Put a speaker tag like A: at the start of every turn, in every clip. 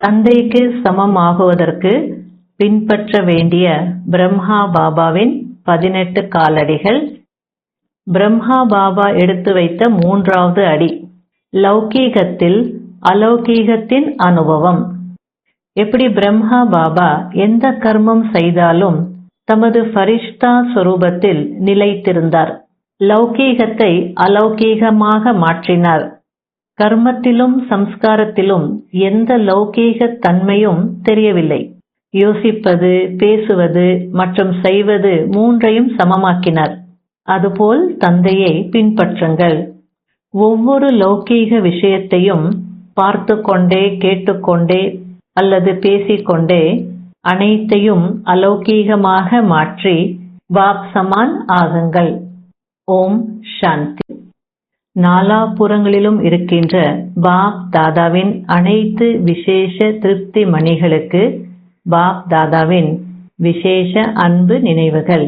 A: தந்தைக்கு சமமாகுவதற்கு பின்பற்ற வேண்டிய பிரம்மா பாபாவின் 18 காலடிகள். பிரம்மா பாபா எடுத்து வைத்த 3வது அடி. லௌகீகத்தில் அலௌகீகத்தின் அனுபவம். எப்படி பிரம்மா பாபா எந்த கர்மம் செய்தாலும் தமது ஃபரிஷ்தா சொரூபத்தில் நிலைத்திருந்தார். லௌகீகத்தை அலௌகீகமாக மாற்றினார். கர்மத்திலும் சம்ஸ்காரத்திலும் எந்த லௌகீக தன்மையும் தெரியவில்லை. யோசிப்பது, பேசுவது மற்றும் செய்வது 3ஐயும் சமமாக்கினார். அதுபோல் தந்தையை பின்பற்றுங்கள். ஒவ்வொரு லௌகீக விஷயத்தையும் பார்த்து கொண்டே, கேட்டுக்கொண்டே அல்லது பேசிக்கொண்டே அனைத்தையும் அலௌகீகமாக மாற்றி பாப் சமான் ஆகுங்கள். ஓம் சாந்தி. நாலாபுறங்களிலும் இருக்கின்ற பாப் தாதாவின் அனைத்து விசேஷ திருப்தி மணிகளுக்கு பாப் தாதாவின் விசேஷ அன்பு நினைவுகள்.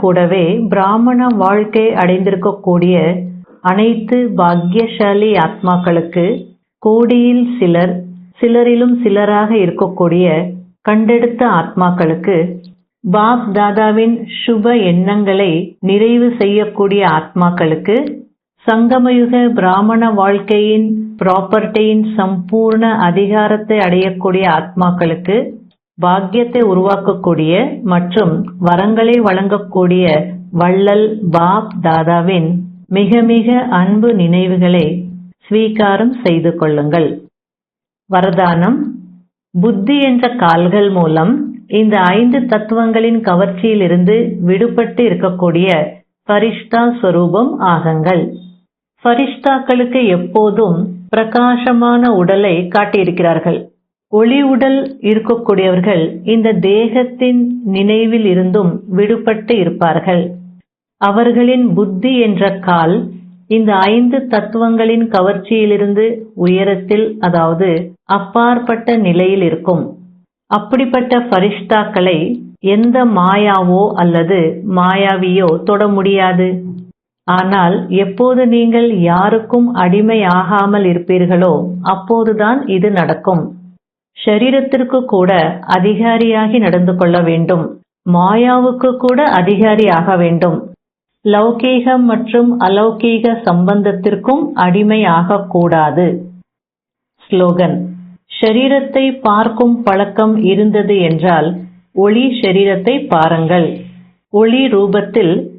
A: கூடவே பிராமண வாழ்க்கை அடைந்திருக்கக்கூடிய அனைத்து பாக்யசாலி ஆத்மாக்களுக்கு, கோடியில் சிலர், சிலரிலும் சிலராக இருக்கக்கூடிய கண்டெடுத்த ஆத்மாக்களுக்கு, பாப் தாதாவின் சுப எண்ணங்களை நிறைவு செய்யக்கூடிய ஆத்மாக்களுக்கு, சங்கமயுக பிராமண வாழ்க்கையின் ப்ராப்பர்ட்டியின் சம்பூர்ண அதிகாரத்தை அடையக்கூடிய ஆத்மாக்களுக்கு, பாக்கியத்தை உருவாக்கக்கூடிய மற்றும் வரங்களை வழங்கக்கூடிய வள்ளல் பாப் தாதாவின் மிக மிக அன்பு நினைவுகளை ஸ்வீகாரம் செய்து கொள்ளுங்கள். வரதானம். புத்தி என்ற கால்கள் மூலம் இந்த 5 தத்துவங்களின் கவர்ச்சியிலிருந்து விடுபட்டு இருக்கக்கூடிய ஃபரிஷ்தா ஸ்வரூபம் ஆகுங்கள். ஃபரிஷ்தாக்களுக்கு எப்போதும் பிரகாசமான உடலை காட்டியிருக்கிறார்கள். ஒளி உடல் இருக்கக்கூடியவர்கள் இந்த தேகத்தின் நினைவில் இருந்தும் விடுபட்டு இருப்பார்கள். அவர்களின் புத்தி என்ற கால் இந்த 5 தத்துவங்களின் கவர்ச்சியிலிருந்து உயரத்தில், அதாவது அப்பாற்பட்ட நிலையில் இருக்கும். அப்படிப்பட்ட ஃபரிஷ்தாக்களை எந்த மாயாவோ அல்லது மாயாவியோ தொட முடியாது. ஆனால் எப்போது நீங்கள் யாருக்கும் அடிமை ஆகாமல் இருப்பீர்களோ அப்போதுதான் இது நடக்கும். ஷரீரத்திற்கு கூட அதிகாரியாகி நடந்து கொள்ள வேண்டும். மாயாவுக்கு கூட அதிகாரி ஆக வேண்டும். லௌகீகம் மற்றும் அலௌகீக சம்பந்தத்திற்கும் அடிமை ஆகக்கூடாது. ஸ்லோகன். ஷரீரத்தை பார்க்கும் பழக்கம் இருந்தது என்றால் ஒளி ஷரீரத்தை பாருங்கள். ஒளி ரூபத்தில்